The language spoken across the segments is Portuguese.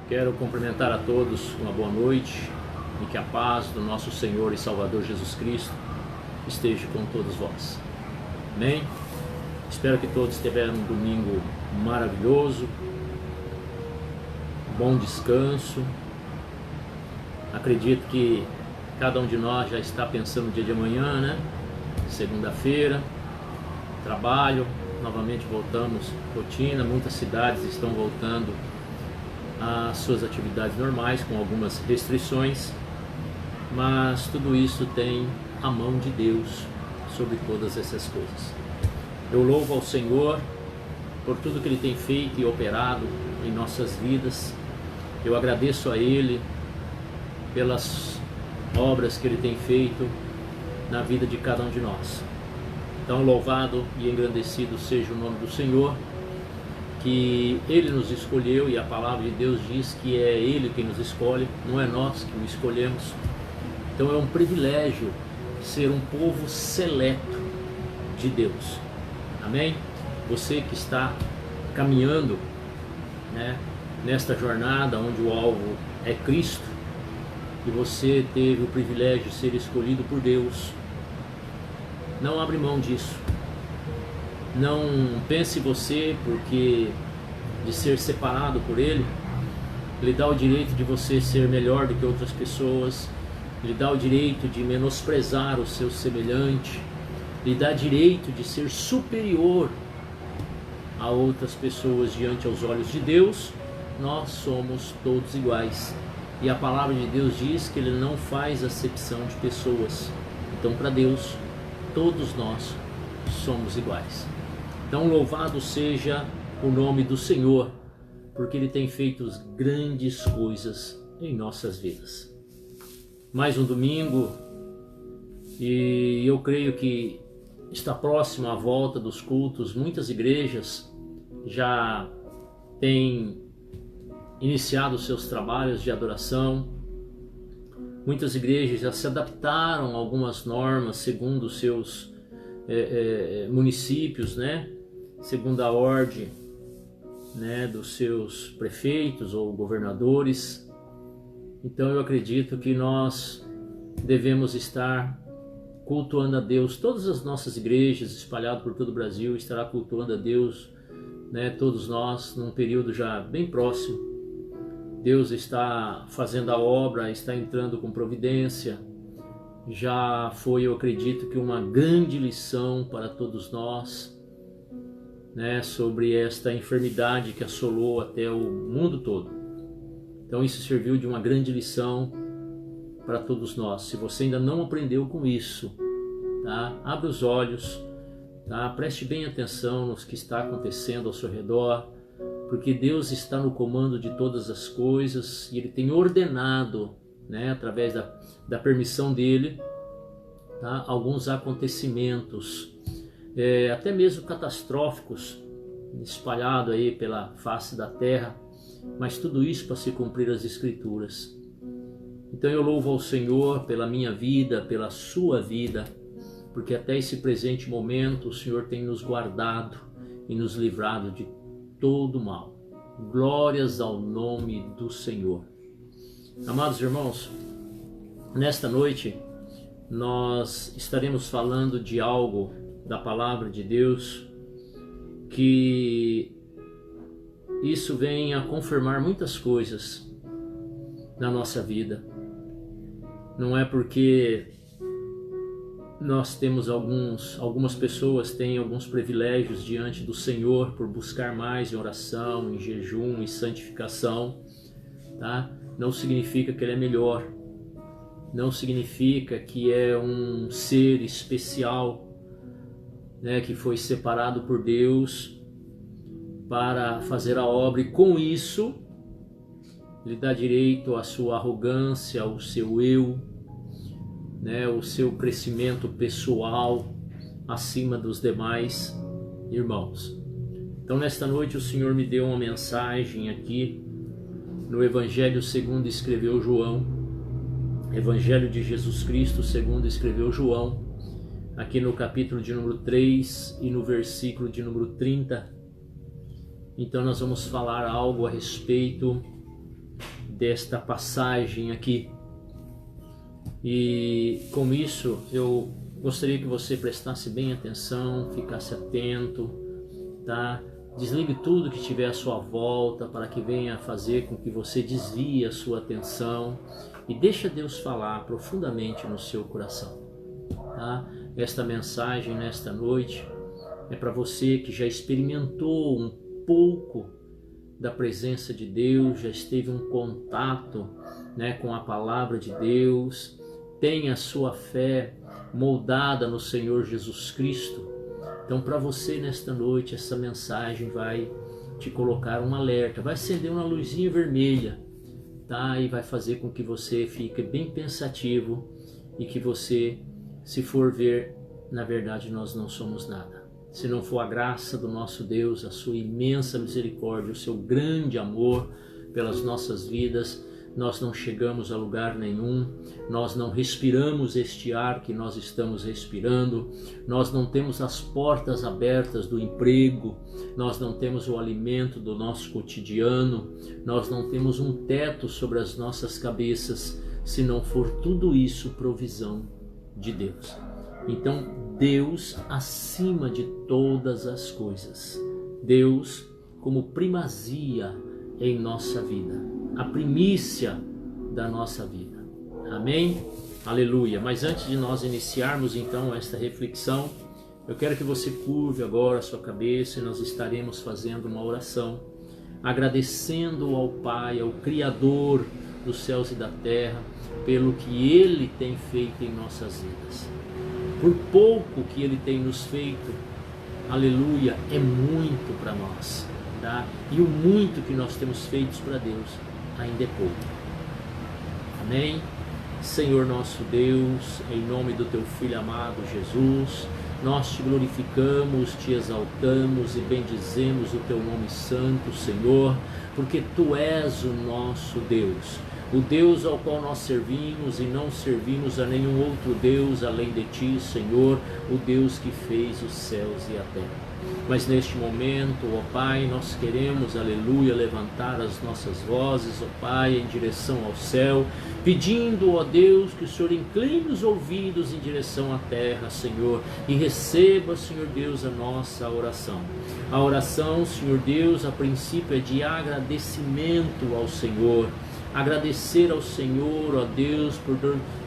Quero cumprimentar a todos uma boa noite e que a paz do nosso Senhor e Salvador Jesus Cristo esteja com todos vós. Amém? Espero que todos tiveram um domingo maravilhoso, bom descanso. Acredito que cada um de nós já está pensando no dia de amanhã, né? Segunda-feira, trabalho, novamente voltamos à rotina. Muitas cidades estão voltando às suas atividades normais, com algumas restrições, mas tudo isso tem a mão de Deus sobre todas essas coisas. Eu louvo ao Senhor por tudo que Ele tem feito e operado em nossas vidas. Eu agradeço a Ele pelas obras que Ele tem feito na vida de cada um de nós. Então, louvado e engrandecido seja o nome do Senhor, que Ele nos escolheu, e a palavra de Deus diz que é Ele quem nos escolhe, não é nós que o escolhemos. Então é um privilégio ser um povo seleto de Deus. Amém? Você que está caminhando, né, nesta jornada onde o alvo é Cristo, e você teve o privilégio de ser escolhido por Deus, não abre mão disso. Não pense você, porque de ser separado por Ele, Ele dá o direito de você ser melhor do que outras pessoas, Ele dá o direito de menosprezar o seu semelhante, Ele dá direito de ser superior a outras pessoas diante aos olhos de Deus. Nós somos todos iguais, e a palavra de Deus diz que Ele não faz acepção de pessoas. Então, para Deus, todos nós somos iguais. Então, louvado seja o nome do Senhor, porque Ele tem feito grandes coisas em nossas vidas. Mais um domingo, e eu creio que está próximo a volta dos cultos. Muitas igrejas já têm iniciado os seus trabalhos de adoração. Muitas igrejas já se adaptaram a algumas normas segundo os seus municípios, né? Segundo a ordem, né, dos seus prefeitos ou governadores. Então eu acredito que nós devemos estar cultuando a Deus. Todas as nossas igrejas espalhadas por todo o Brasil estará cultuando a Deus, né? Todos nós, num período já bem próximo. Deus está fazendo a obra, está entrando com providência. Já foi, eu acredito, que uma grande lição para todos nós, né, sobre esta enfermidade que assolou até o mundo todo. Então isso serviu de uma grande lição para todos nós. Se você ainda não aprendeu com isso, tá? Abra os olhos, tá? Preste bem atenção no que está acontecendo ao seu redor, porque Deus está no comando de todas as coisas, e Ele tem ordenado, né, através da permissão dEle, tá, alguns acontecimentos, até mesmo catastróficos, espalhados aí pela face da terra, mas tudo isso para se cumprir as Escrituras. Então eu louvo ao Senhor pela minha vida, pela sua vida, porque até esse presente momento o Senhor tem nos guardado e nos livrado de todo mal. Glórias ao nome do Senhor. Amados irmãos, nesta noite nós estaremos falando de algo da palavra de Deus, que isso vem a confirmar muitas coisas na nossa vida. Não é porque nós temos algumas pessoas têm alguns privilégios diante do Senhor por buscar mais em oração, em jejum e santificação, tá? Não significa que ele é melhor, não significa que é um ser especial, né, que foi separado por Deus para fazer a obra, e com isso ele dá direito à sua arrogância, ao seu eu, né, o seu crescimento pessoal acima dos demais irmãos. Então nesta noite o Senhor me deu uma mensagem aqui no Evangelho segundo escreveu João, Evangelho de Jesus Cristo segundo escreveu João, aqui no capítulo de número 3 e no versículo de número 30. Então nós vamos falar algo a respeito desta passagem aqui. E com isso eu gostaria que você prestasse bem atenção, ficasse atento, tá? Desligue tudo que tiver à sua volta para que venha fazer com que você desvie a sua atenção e deixa Deus falar profundamente no seu coração, tá? Esta mensagem nesta noite é para você que já experimentou um pouco da presença de Deus, já esteve em contato, né, com a palavra de Deus, tem a sua fé moldada no Senhor Jesus Cristo. Então, para você nesta noite, essa mensagem vai te colocar um alerta, vai acender uma luzinha vermelha, tá? E vai fazer com que você fique bem pensativo e que você, se for ver, na verdade nós não somos nada. Se não for a graça do nosso Deus, a sua imensa misericórdia, o seu grande amor pelas nossas vidas, nós não chegamos a lugar nenhum, nós não respiramos este ar que nós estamos respirando, nós não temos as portas abertas do emprego, nós não temos o alimento do nosso cotidiano, nós não temos um teto sobre as nossas cabeças, se não for tudo isso provisão de Deus. Então, Deus acima de todas as coisas, Deus como primazia em nossa vida, a primícia da nossa vida. Amém? Aleluia! Mas antes de nós iniciarmos então esta reflexão, eu quero que você curve agora a sua cabeça e nós estaremos fazendo uma oração, agradecendo ao Pai, ao Criador dos céus e da terra, pelo que Ele tem feito em nossas vidas. Por pouco que Ele tem nos feito, aleluia, é muito para nós, tá? E o muito que nós temos feito para Deus ainda é pouco. Amém? Senhor nosso Deus, em nome do Teu Filho amado Jesus, nós Te glorificamos, Te exaltamos e bendizemos o Teu nome santo, Senhor, porque Tu és o nosso Deus, o Deus ao qual nós servimos e não servimos a nenhum outro Deus além de Ti, Senhor, o Deus que fez os céus e a terra. Mas neste momento, ó Pai, nós queremos, aleluia, levantar as nossas vozes, ó Pai, em direção ao céu, pedindo, ó Deus, que o Senhor incline os ouvidos em direção à terra, Senhor, e receba, Senhor Deus, a nossa oração. A oração, Senhor Deus, a princípio é de agradecimento ao Senhor. Agradecer ao Senhor, ó Deus,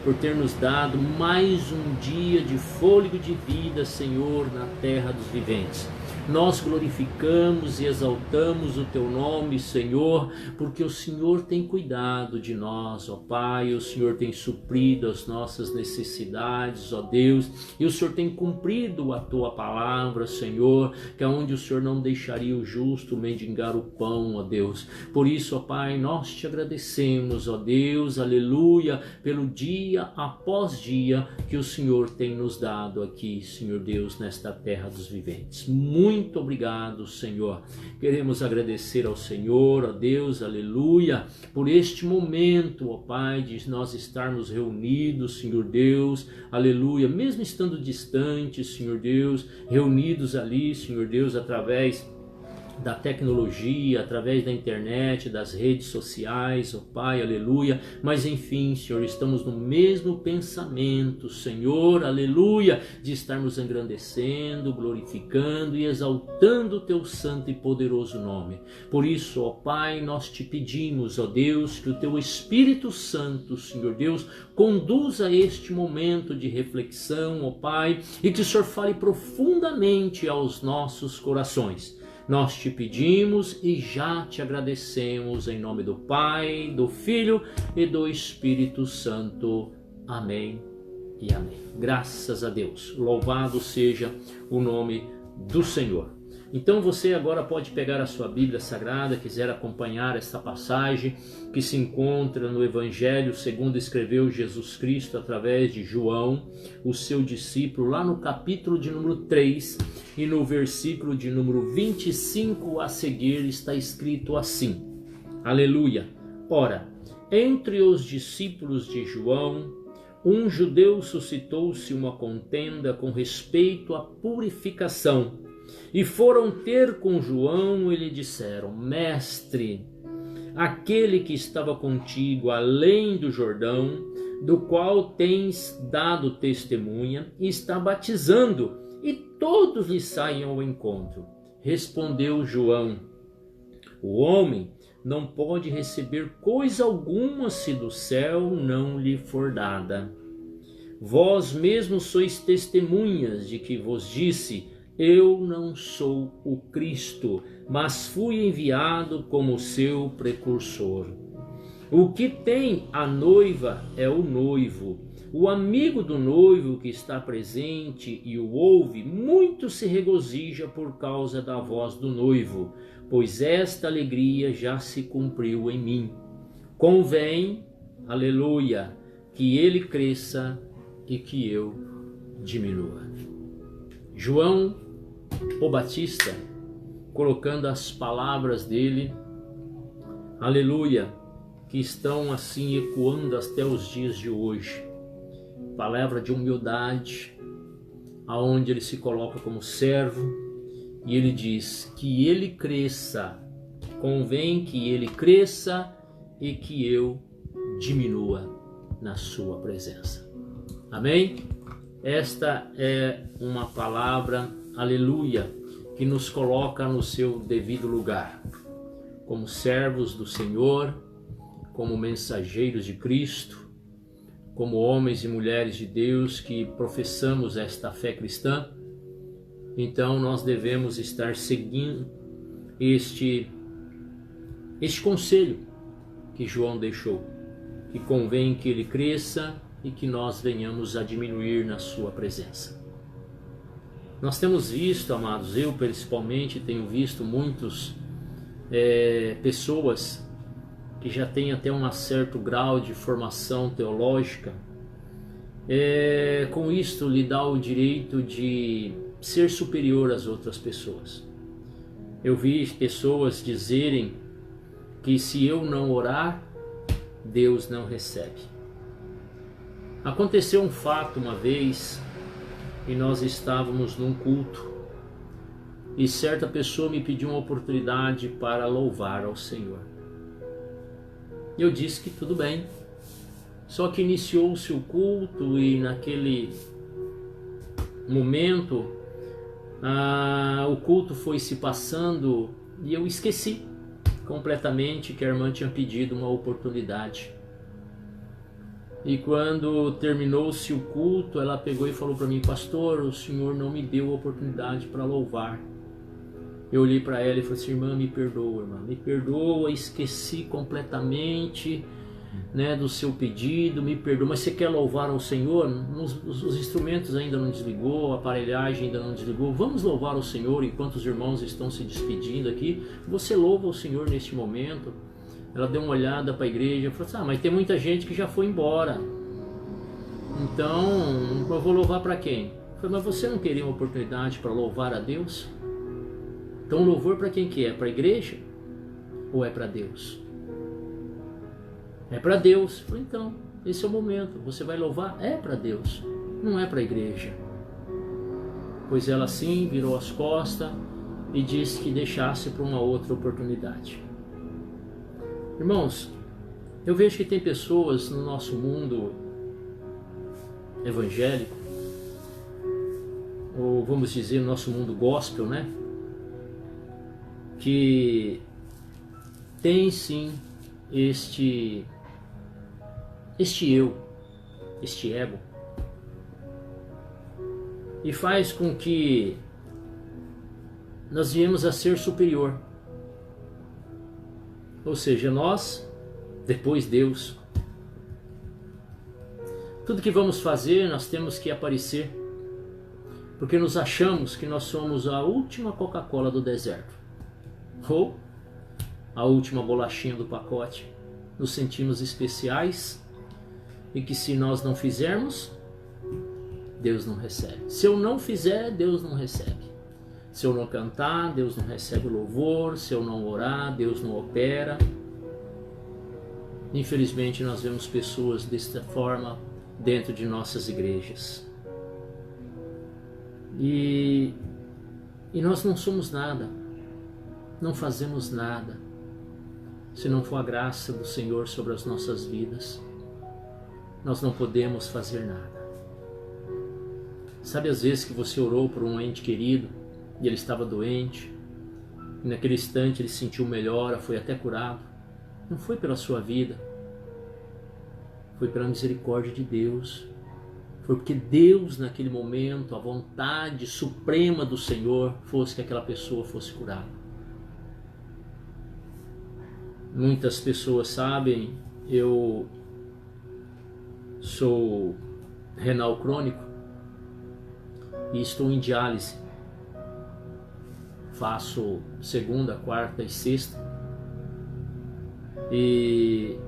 por ter nos dado mais um dia de fôlego de vida, Senhor, na terra dos viventes. Nós glorificamos e exaltamos o Teu nome, Senhor, porque o Senhor tem cuidado de nós, ó Pai, o Senhor tem suprido as nossas necessidades, ó Deus, e o Senhor tem cumprido a Tua palavra, Senhor, que é onde o Senhor não deixaria o justo mendigar o pão, ó Deus. Por isso, ó Pai, nós Te agradecemos, ó Deus, aleluia, pelo dia após dia que o Senhor tem nos dado aqui, Senhor Deus, nesta terra dos viventes. Muito obrigado, Senhor. Queremos agradecer ao Senhor, ó Deus, aleluia, por este momento, ó Pai, de nós estarmos reunidos, Senhor Deus, aleluia, mesmo estando distantes, Senhor Deus, reunidos ali, Senhor Deus, através da tecnologia, através da internet, das redes sociais, ó Pai, aleluia, mas enfim, Senhor, estamos no mesmo pensamento, Senhor, aleluia, de estarmos engrandecendo, glorificando e exaltando o Teu santo e poderoso nome. Por isso, ó Pai, nós Te pedimos, ó Deus, que o Teu Espírito Santo, Senhor Deus, conduza este momento de reflexão, ó Pai, e que o Senhor fale profundamente aos nossos corações. Nós Te pedimos e já Te agradecemos em nome do Pai, do Filho e do Espírito Santo. Amém e amém. Graças a Deus. Louvado seja o nome do Senhor. Então você agora pode pegar a sua Bíblia Sagrada, quiser acompanhar esta passagem que se encontra no Evangelho segundo escreveu Jesus Cristo através de João, o seu discípulo, lá no capítulo de número 3 e no versículo de número 25 a seguir está escrito assim, aleluia. Ora, entre os discípulos de João, um judeu suscitou-se uma contenda com respeito à purificação, e foram ter com João e lhe disseram, Mestre, aquele que estava contigo além do Jordão, do qual tens dado testemunha, e está batizando, e todos lhe saem ao encontro. Respondeu João: o homem não pode receber coisa alguma se do céu não lhe for dada. Vós mesmos sois testemunhas de que vos disse: eu não sou o Cristo, mas fui enviado como seu precursor. O que tem a noiva é o noivo. O amigo do noivo que está presente e o ouve, muito se regozija por causa da voz do noivo, pois esta alegria já se cumpriu em mim. Convém, aleluia, que ele cresça e que eu diminua. João, o Batista, colocando as palavras dele, aleluia, que estão assim ecoando até os dias de hoje. Palavra de humildade, aonde ele se coloca como servo e ele diz que ele cresça, convém que ele cresça e que eu diminua na sua presença. Amém? Esta é uma palavra, aleluia, que nos coloca no seu devido lugar, como servos do Senhor, como mensageiros de Cristo, como homens e mulheres de Deus que professamos esta fé cristã. Então nós devemos estar seguindo este conselho que João deixou, que convém que ele cresça e que nós venhamos a diminuir na sua presença. Nós temos visto, amados, eu principalmente tenho visto muitos pessoas que já têm até um certo grau de formação teológica, com isto lhe dá o direito de ser superior às outras pessoas. Eu vi pessoas dizerem que se eu não orar, Deus não recebe. Aconteceu um fato uma vez, e nós estávamos num culto, e certa pessoa me pediu uma oportunidade para louvar ao Senhor. Eu disse que tudo bem, só que iniciou-se o culto e naquele momento o culto foi se passando e eu esqueci completamente que a irmã tinha pedido uma oportunidade. E quando terminou-se o culto, ela pegou e falou para mim: pastor, o senhor não me deu a oportunidade para louvar. Eu olhei para ela e falei assim: irmã, me perdoa, esqueci completamente, do seu pedido, me perdoa, mas você quer louvar ao Senhor? Os instrumentos ainda não desligou, a aparelhagem ainda não desligou, vamos louvar ao Senhor enquanto os irmãos estão se despedindo aqui, você louva o Senhor neste momento. Ela deu uma olhada para a igreja e falou assim: mas tem muita gente que já foi embora, então eu vou louvar para quem? Eu falei: mas você não queria uma oportunidade para louvar a Deus? Então louvor para quem que é? Para a igreja ou é para Deus? É para Deus. Eu falei: então, esse é o momento, você vai louvar? É para Deus, não é para a igreja. Pois ela sim virou as costas e disse que deixasse para uma outra oportunidade. Irmãos, eu vejo que tem pessoas no nosso mundo evangélico, ou vamos dizer, no nosso mundo gospel, que tem sim este eu, este ego, e faz com que nós viemos a ser superior. Ou seja, nós, depois Deus. Tudo que vamos fazer, nós temos que aparecer, porque nos achamos que nós somos a última Coca-Cola do deserto, ou a última bolachinha do pacote. Nos sentimos especiais e que se nós não fizermos, Deus não recebe. Se eu não fizer, Deus não recebe. Se eu não cantar, Deus não recebe o louvor. Se eu não orar, Deus não opera. Infelizmente nós vemos pessoas desta forma dentro de nossas igrejas. E nós não somos nada. Não fazemos nada. Se não for a graça do Senhor sobre as nossas vidas, nós não podemos fazer nada. Sabe às vezes que você orou por um ente querido e ele estava doente, e naquele instante ele se sentiu melhor, foi até curado? Não foi pela sua vida, foi pela misericórdia de Deus. Foi porque Deus, naquele momento, a vontade suprema do Senhor fosse que aquela pessoa fosse curada. Muitas pessoas sabem, eu sou renal crônico e estou em diálise. Faço segunda, quarta e sexta. E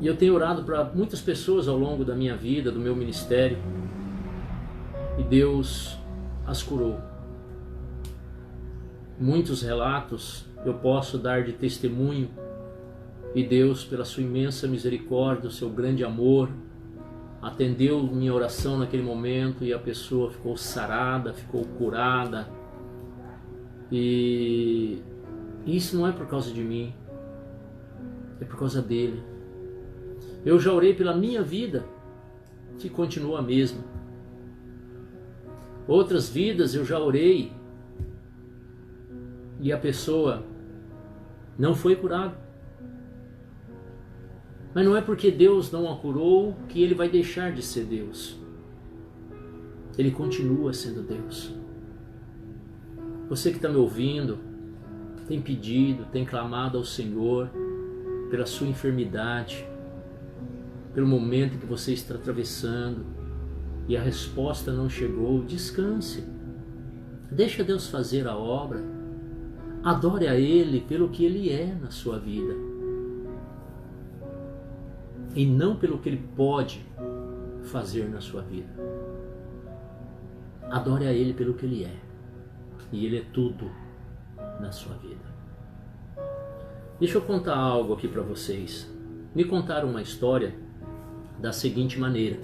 eu tenho orado para muitas pessoas ao longo da minha vida, do meu ministério, e Deus as curou. Muitos relatos eu posso dar de testemunho, e Deus, pela sua imensa misericórdia, o seu grande amor, atendeu minha oração naquele momento e a pessoa ficou sarada, ficou curada. E isso não é por causa de mim, é por causa dele. Eu já orei pela minha vida, que continua a mesma. Outras vidas eu já orei e a pessoa não foi curada. Mas não é porque Deus não a curou que ele vai deixar de ser Deus. Ele continua sendo Deus. Você que está me ouvindo, tem pedido, tem clamado ao Senhor pela sua enfermidade, pelo momento que você está atravessando e a resposta não chegou, descanse. Deixa Deus fazer a obra. Adore a Ele pelo que Ele é na sua vida e não pelo que Ele pode fazer na sua vida. Adore a Ele pelo que Ele é, e Ele é tudo na sua vida. Deixa eu contar algo aqui para vocês. Me contaram uma história da seguinte maneira: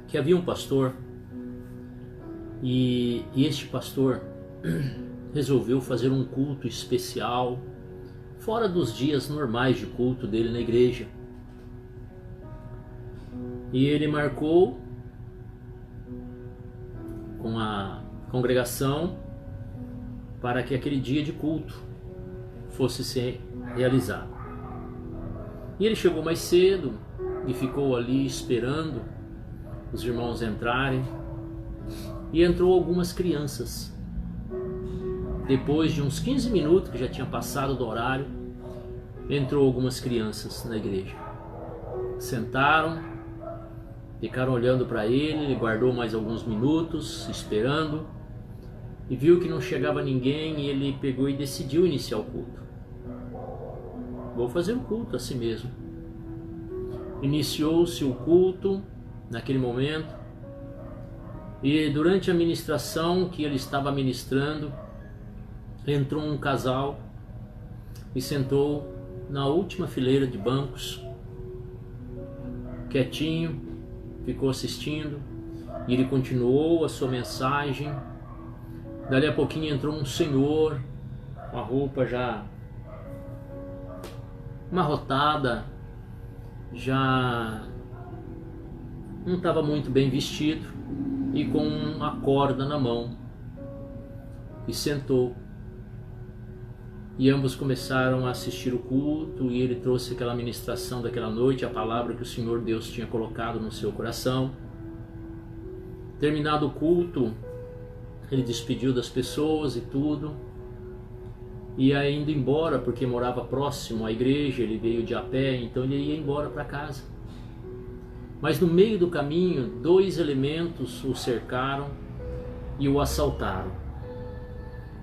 que havia um pastor e este pastor resolveu fazer um culto especial fora dos dias normais de culto dele na igreja. E ele marcou com a congregação para que aquele dia de culto fosse ser realizado. E ele chegou mais cedo e ficou ali esperando os irmãos entrarem, e entrou algumas crianças. Depois de uns 15 minutos, que já tinha passado do horário, entrou algumas crianças na igreja. Sentaram, ficaram olhando para ele, ele guardou mais alguns minutos, esperando, e viu que não chegava ninguém, e ele pegou e decidiu iniciar o culto. Vou fazer o culto assim mesmo. Iniciou-se o culto naquele momento, e durante a ministração que ele estava ministrando, entrou um casal e sentou na última fileira de bancos, quietinho, ficou assistindo, e ele continuou a sua mensagem. Dali a pouquinho entrou um senhor com a roupa já amarrotada, já não estava muito bem vestido e com uma corda na mão, e sentou. E ambos começaram a assistir o culto, e ele trouxe aquela ministração daquela noite, a palavra que o Senhor Deus tinha colocado no seu coração. Terminado o culto, ele despediu das pessoas e tudo, e aí indo embora, porque morava próximo à igreja, ele veio de a pé, então ele ia embora para casa. Mas no meio do caminho, 2 elementos o cercaram e o assaltaram.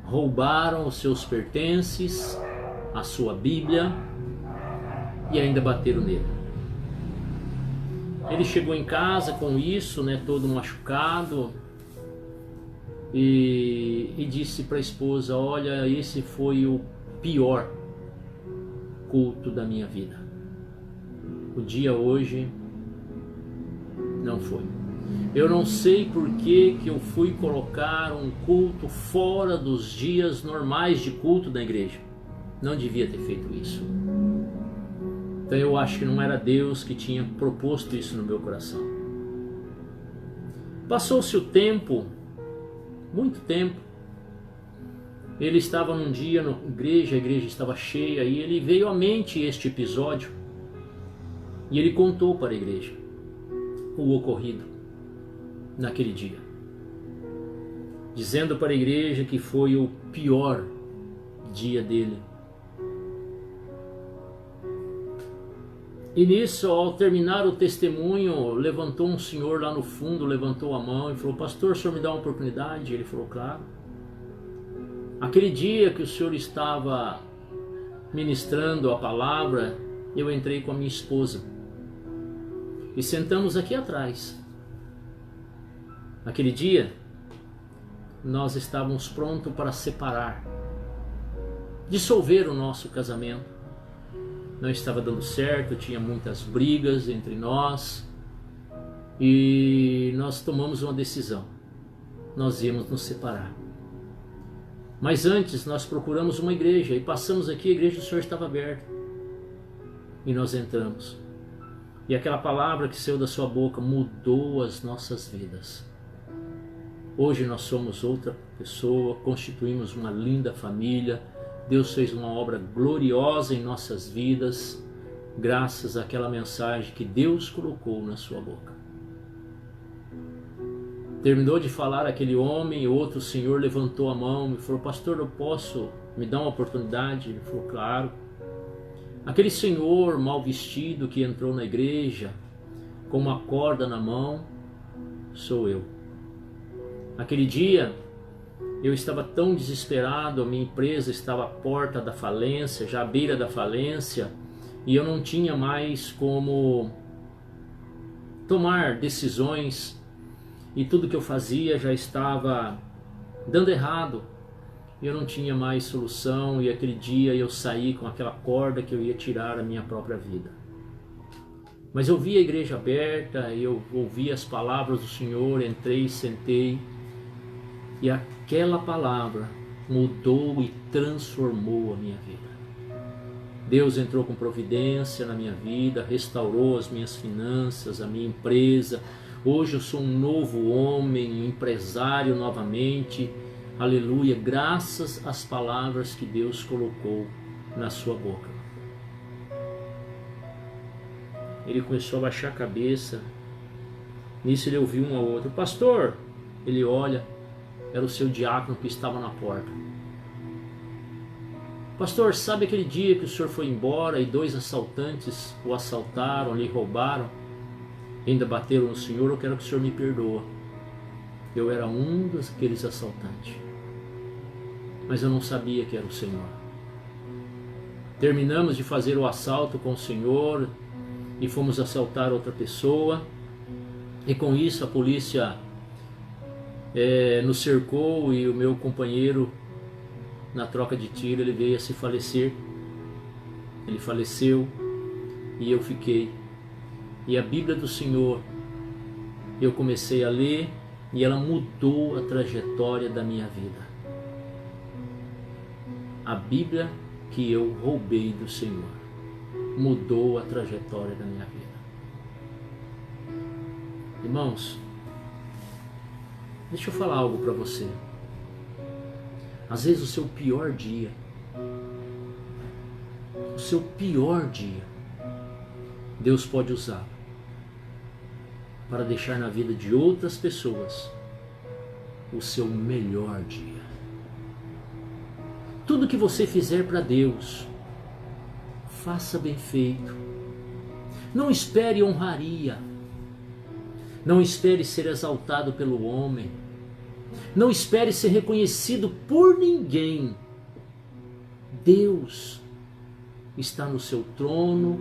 Roubaram os seus pertences, a sua Bíblia, e ainda bateram nele. Ele chegou em casa com isso, todo machucado, e disse para a esposa: olha, esse foi o pior culto da minha vida. O dia hoje não foi. Eu não sei por que eu fui colocar um culto fora dos dias normais de culto da igreja. Não devia ter feito isso. Então eu acho que não era Deus que tinha proposto isso no meu coração. Passou-se o tempo, muito tempo. Ele estava num dia na igreja, a igreja estava cheia, e ele veio à mente este episódio. E ele contou para a igreja o ocorrido naquele dia, dizendo para a igreja que foi o pior dia dele. E nisso, ao terminar o testemunho, levantou um senhor lá no fundo, levantou a mão e falou: pastor, o senhor me dá uma oportunidade? Ele falou: claro. Aquele dia que o senhor estava ministrando a palavra, eu entrei com a minha esposa e sentamos aqui atrás. Naquele dia, nós estávamos prontos para separar, dissolver o nosso casamento. Não estava dando certo, tinha muitas brigas entre nós e nós tomamos uma decisão: nós íamos nos separar. Mas antes nós procuramos uma igreja e passamos aqui, a igreja do Senhor estava aberta e nós entramos. E aquela palavra que saiu da sua boca mudou as nossas vidas. Hoje nós somos outra pessoa, constituímos uma linda família. Deus fez uma obra gloriosa em nossas vidas, graças àquela mensagem que Deus colocou na sua boca. Terminou de falar aquele homem, e outro senhor levantou a mão e falou: pastor, eu posso me dar uma oportunidade? Ele falou: claro. Aquele senhor mal vestido que entrou na igreja com uma corda na mão, sou eu. Aquele dia eu estava tão desesperado, a minha empresa estava à porta da falência, já à beira da falência, e eu não tinha mais como tomar decisões, e tudo que eu fazia já estava dando errado, e eu não tinha mais solução, e aquele dia eu saí com aquela corda que eu ia tirar a minha própria vida. Mas eu vi a igreja aberta, eu ouvi as palavras do Senhor, entrei, sentei, e aquela palavra mudou e transformou a minha vida. Deus entrou com providência na minha vida, restaurou as minhas finanças, a minha empresa. Hoje eu sou um novo homem, empresário novamente. Aleluia, graças às palavras que Deus colocou na sua boca. Ele começou a baixar a cabeça. Nisso ele ouviu um ao outro: pastor. Ele olha, era o seu diácono que estava na porta. Pastor, sabe aquele dia que o senhor foi embora e 2 assaltantes o assaltaram, lhe roubaram, ainda bateram no senhor? Eu quero que o senhor me perdoe. Eu era um daqueles assaltantes, mas eu não sabia que era o Senhor. Terminamos de fazer o assalto com o senhor e fomos assaltar outra pessoa, e com isso a polícia nos cercou, e o meu companheiro, na troca de tiro, ele veio a se falecer. Ele faleceu e eu fiquei. E a Bíblia do Senhor, eu comecei a ler, e ela mudou a trajetória da minha vida. A Bíblia que eu roubei do Senhor mudou a trajetória da minha vida. Irmãos, deixa eu falar algo para você. Às vezes o seu pior dia, Deus pode usar para deixar na vida de outras pessoas o seu melhor dia. Tudo que você fizer para Deus, faça bem feito. Não espere honraria. Não espere ser exaltado pelo homem. Não espere ser reconhecido por ninguém. Deus está no seu trono,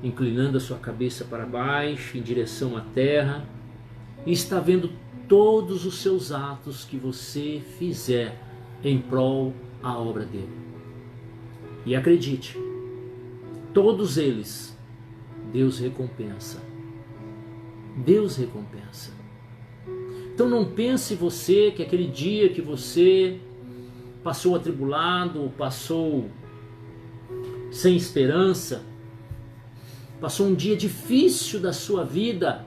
inclinando a sua cabeça para baixo, em direção à terra, e está vendo todos os seus atos que você fizer em prol a obra dele. E acredite, todos eles Deus recompensa. Deus recompensa. Então não pense você que aquele dia que você passou atribulado, passou sem esperança, passou um dia difícil da sua vida,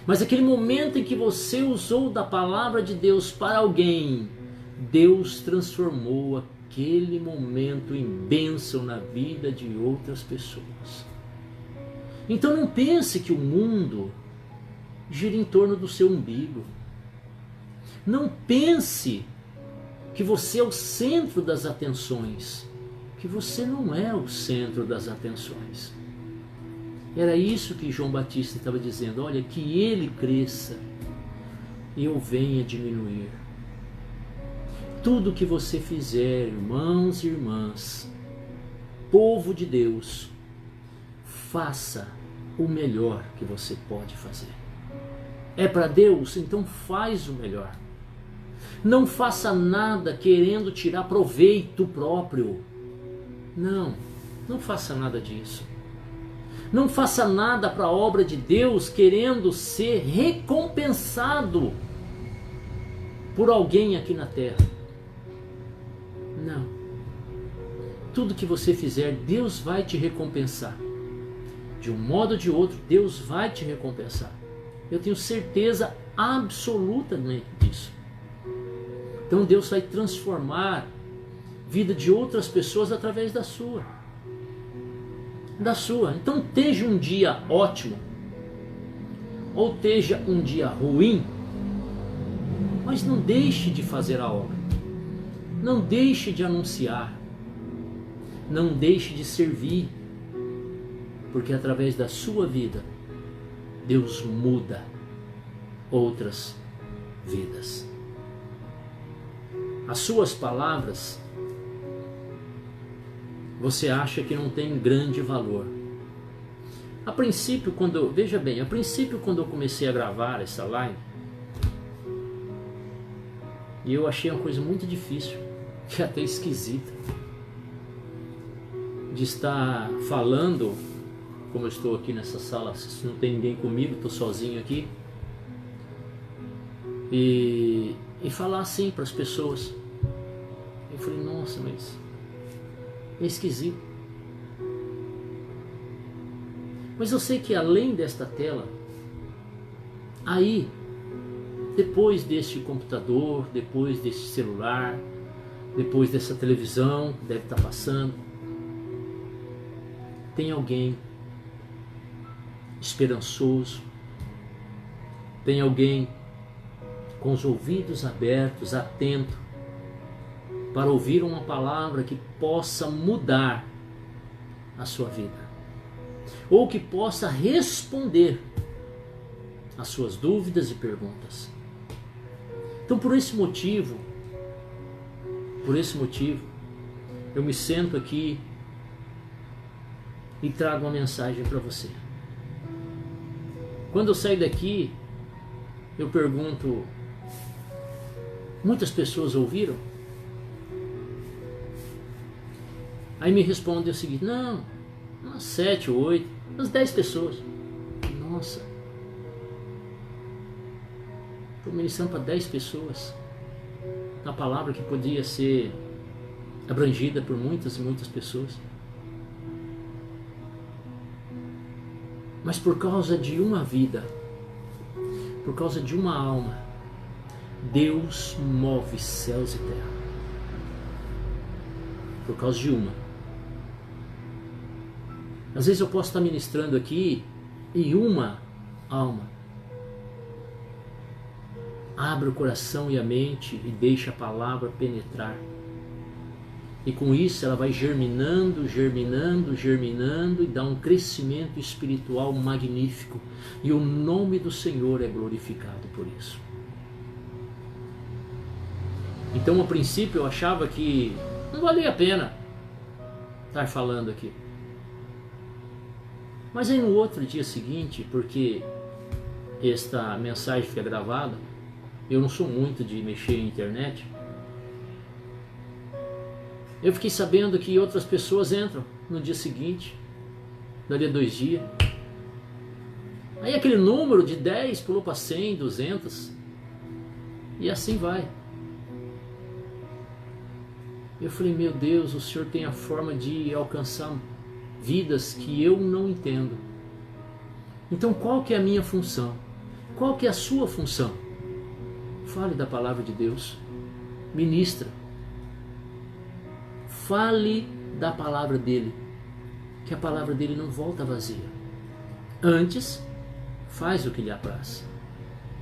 mas aquele momento em que você usou da palavra de Deus para alguém, Deus transformou aquele momento em bênção na vida de outras pessoas. Então não pense que o mundo gira em torno do seu umbigo. Não pense que você é o centro das atenções, que você não é o centro das atenções. Era isso que João Batista estava dizendo, olha, que ele cresça e eu venha diminuir. Tudo que você fizer, irmãos e irmãs, povo de Deus, faça o melhor que você pode fazer. É para Deus? Então faz o melhor. Não faça nada querendo tirar proveito próprio. Não, não faça nada disso. Não faça nada para a obra de Deus querendo ser recompensado por alguém aqui na terra. Não. Tudo que você fizer, Deus vai te recompensar. De um modo ou de outro, Deus vai te recompensar. Eu tenho certeza absoluta disso. Então Deus vai transformar a vida de outras pessoas através da sua. Então esteja um dia ótimo, ou esteja um dia ruim, mas não deixe de fazer a obra. Não deixe de anunciar. Não deixe de servir. Porque através da sua vida, Deus muda outras vidas. As suas palavras, você acha que não tem grande valor. A princípio, quando eu comecei a gravar essa live, e eu achei uma coisa muito difícil, que é até esquisita, de estar falando, como eu estou aqui nessa sala, não tem ninguém comigo, estou sozinho aqui, e falar assim para as pessoas. Eu falei, nossa, mas é esquisito. Mas eu sei que além desta tela, aí, depois deste computador, depois deste celular, depois dessa televisão, deve estar passando, tem alguém esperançoso, tem alguém com os ouvidos abertos, atento, para ouvir uma palavra que possa mudar a sua vida, ou que possa responder às suas dúvidas e perguntas. Então, por esse motivo, eu me sento aqui e trago uma mensagem para você. Quando eu saio daqui, eu pergunto, muitas pessoas ouviram? Aí me respondem o seguinte, não, umas 7 ou 8, umas 10 pessoas. Nossa, estou ministrando para 10 pessoas uma palavra que podia ser abrangida por muitas e muitas pessoas. Mas por causa de uma vida, por causa de uma alma, Deus move céus e terra. Por causa de uma. Às vezes eu posso estar ministrando aqui e uma alma abre o coração e a mente e deixa a palavra penetrar. E com isso ela vai germinando e dá um crescimento espiritual magnífico. E o nome do Senhor é glorificado por isso. Então, a princípio, eu achava que não valia a pena estar falando aqui. Mas aí no outro dia seguinte, porque esta mensagem fica gravada, eu não sou muito de mexer em internet, eu fiquei sabendo que outras pessoas entram no dia seguinte, dali a 2 dias. Aí aquele número de 10 pulou para 100, 200. E assim vai. Eu falei, meu Deus, o Senhor tem a forma de alcançar vidas que eu não entendo. Então qual que é a minha função? Qual que é a sua função? Fale da palavra de Deus. Ministra. Fale da palavra dele. Que a palavra dele não volta vazia. Antes, faz o que lhe apraz.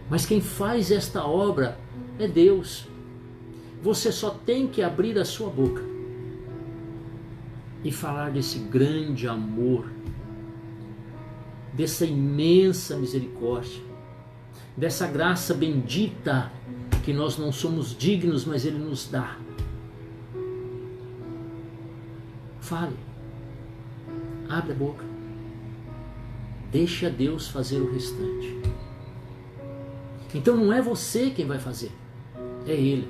Mas quem faz esta obra é Deus. Você só tem que abrir a sua boca e falar desse grande amor, dessa imensa misericórdia, dessa graça bendita que nós não somos dignos, mas Ele nos dá. Fale, abre a boca, deixa Deus fazer o restante. Então não é você quem vai fazer, é Ele.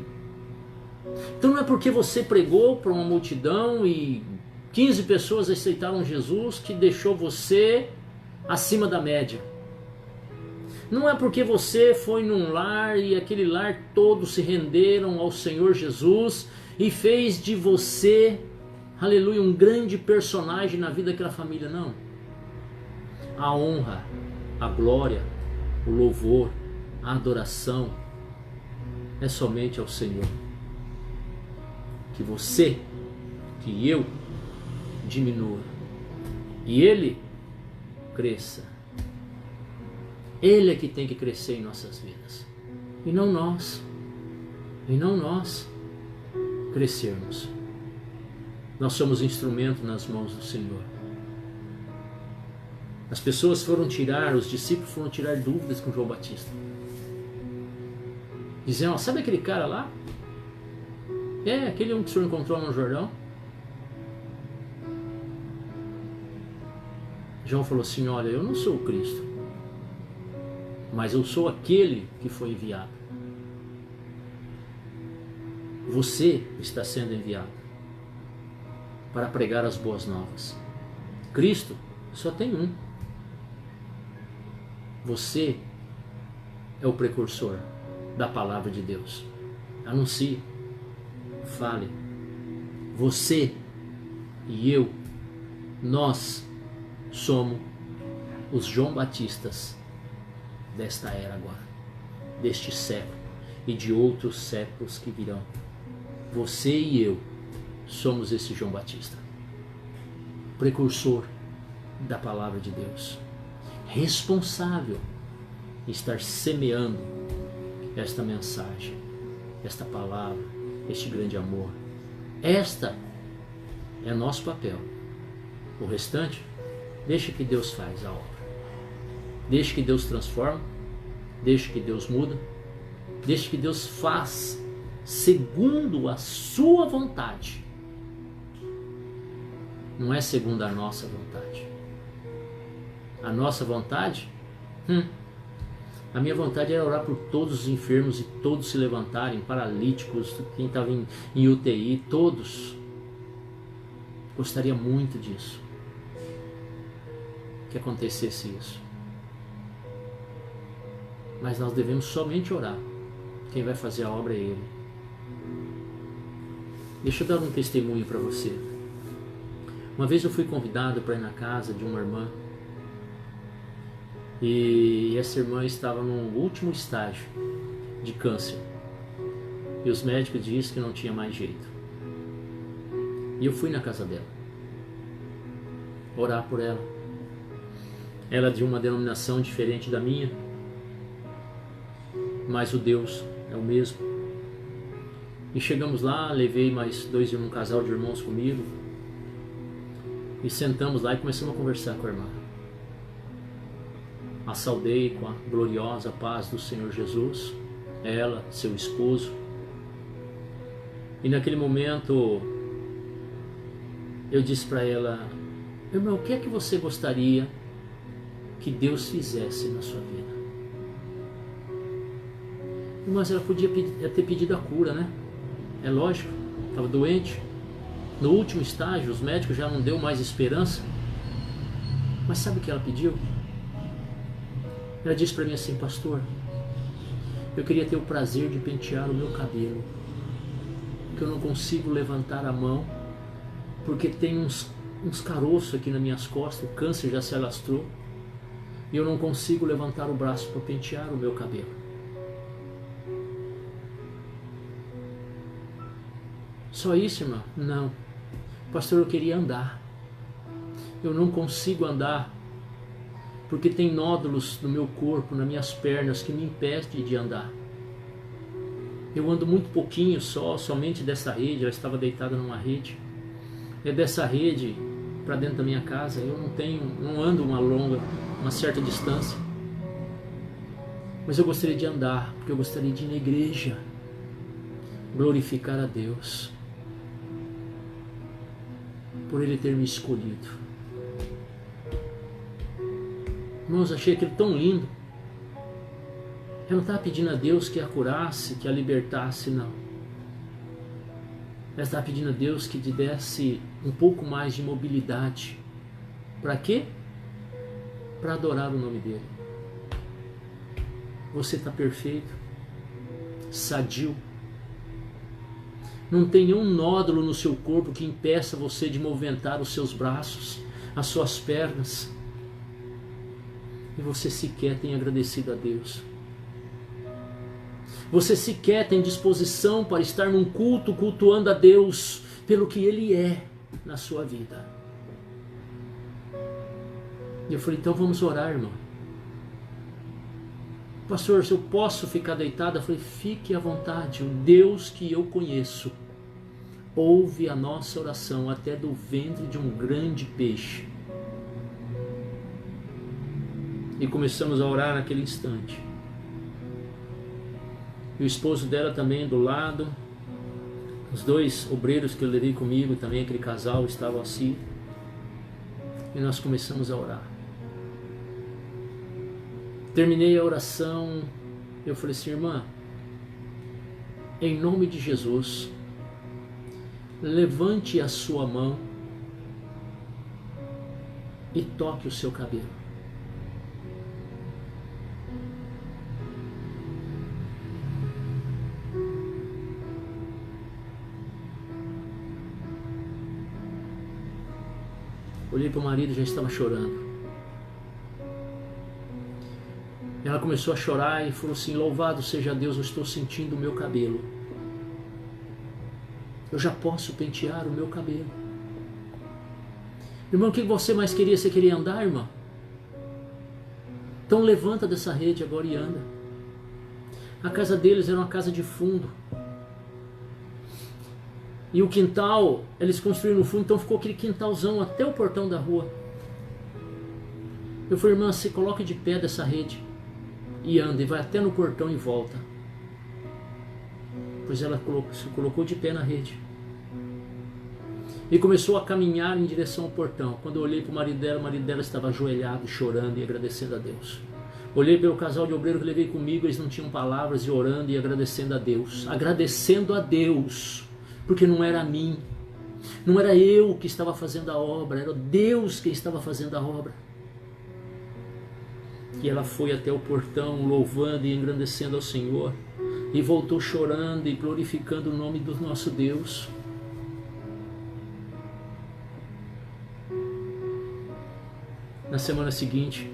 Então não é porque você pregou para uma multidão e 15 pessoas aceitaram Jesus que deixou você acima da média. Não é porque você foi num lar e aquele lar todos se renderam ao Senhor Jesus e fez de você, aleluia, um grande personagem na vida daquela família, não. A honra, a glória, o louvor, a adoração é somente ao Senhor. Que você, que eu diminua e Ele cresça. Ele é que tem que crescer em nossas vidas e não nós crescermos. Nós somos instrumento nas mãos do Senhor. As pessoas os discípulos foram tirar dúvidas com João Batista, dizendo, sabe aquele cara lá? É, aquele um que o Senhor encontrou no Jordão. João falou assim, olha, eu não sou o Cristo, mas eu sou aquele que foi enviado. Você está sendo enviado para pregar as boas novas. Cristo só tem um. Você é o precursor da palavra de Deus. Anuncie. Fale. Você e eu, nós somos os João Batistas desta era agora, deste século e de outros séculos que virão. Você e eu somos esse João Batista, precursor da palavra de Deus, responsável em estar semeando esta mensagem, esta palavra, este grande amor. Esta é nosso papel. O restante, deixa que Deus faz a obra. Deixa que Deus transforma, deixa que Deus muda, deixa que Deus faz segundo a sua vontade. Não é segundo a nossa vontade. A nossa vontade, a minha vontade era orar por todos os enfermos e todos se levantarem, paralíticos, quem estava em UTI, todos. Gostaria muito disso, que acontecesse isso. Mas nós devemos somente orar. Quem vai fazer a obra é Ele. Deixa eu dar um testemunho para você. Uma vez eu fui convidado para ir na casa de uma irmã. E essa irmã estava no último estágio de câncer. E os médicos disseram que não tinha mais jeito. E eu fui na casa dela, orar por ela. Ela é de uma denominação diferente da minha, mas o Deus é o mesmo. E chegamos lá, levei mais um casal de irmãos comigo. E sentamos lá e começamos a conversar com a irmã. A saudei com a gloriosa paz do Senhor Jesus, ela, seu esposo. E naquele momento eu disse para ela, irmão, o que é que você gostaria que Deus fizesse na sua vida? Mas ela podia ter pedido a cura, né? É lógico, estava doente. No último estágio, os médicos já não deu mais esperança. Mas sabe o que ela pediu? Ela disse para mim assim: pastor, eu queria ter o prazer de pentear o meu cabelo, que eu não consigo levantar a mão, porque tem uns caroços aqui nas minhas costas, o câncer já se alastrou, e eu não consigo levantar o braço para pentear o meu cabelo. Só isso, irmã? Não. Pastor, eu queria andar. Eu não consigo andar, porque tem nódulos no meu corpo, nas minhas pernas, que me impedem de andar. Eu ando muito pouquinho somente dessa rede. Ela estava deitada numa rede. É dessa rede para dentro da minha casa. Eu não ando uma certa distância. Mas eu gostaria de andar, porque eu gostaria de ir na igreja, glorificar a Deus, por Ele ter me escolhido. Irmãos, achei aquilo tão lindo. Eu não estava pedindo a Deus que a curasse, que a libertasse, não. Ela estava pedindo a Deus que lhe desse um pouco mais de mobilidade. Para quê? Para adorar o nome dEle. Você está perfeito, sadio. Não tem nenhum nódulo no seu corpo que impeça você de movimentar os seus braços, as suas pernas. E você sequer tem agradecido a Deus. Você sequer tem disposição para estar num culto, cultuando a Deus pelo que Ele é na sua vida. E eu falei: então vamos orar, irmão. Pastor, se eu posso ficar deitada? Eu falei: fique à vontade. O Deus que eu conheço ouve a nossa oração até do ventre de um grande peixe. E começamos a orar naquele instante. E o esposo dela também do lado. Os dois obreiros que eu levei comigo também, aquele casal, estavam assim. E nós começamos a orar. Terminei a oração. Eu falei assim: irmã, em nome de Jesus, levante a sua mão e toque o seu cabelo. Olhei para o marido, já estava chorando. Ela começou a chorar e falou assim: louvado seja Deus, eu estou sentindo o meu cabelo. Eu já posso pentear o meu cabelo. Irmão, o que você mais queria? Você queria andar, irmão? Então levanta dessa rede agora e anda. A casa deles era uma casa de fundo. E o quintal, eles construíram no fundo, então ficou aquele quintalzão até o portão da rua. Eu falei: irmã, se coloque de pé dessa rede e anda, e vai até no portão e volta. Pois ela se colocou de pé na rede e começou a caminhar em direção ao portão. Quando eu olhei para o marido dela estava ajoelhado, chorando e agradecendo a Deus. Olhei pelo casal de obreiros que levei comigo, eles não tinham palavras, e orando e agradecendo a Deus. Agradecendo a Deus, porque não era a mim, não era eu que estava fazendo a obra, era Deus que estava fazendo a obra. E ela foi até o portão, louvando e engrandecendo ao Senhor, e voltou chorando e glorificando o nome do nosso Deus. Na semana seguinte,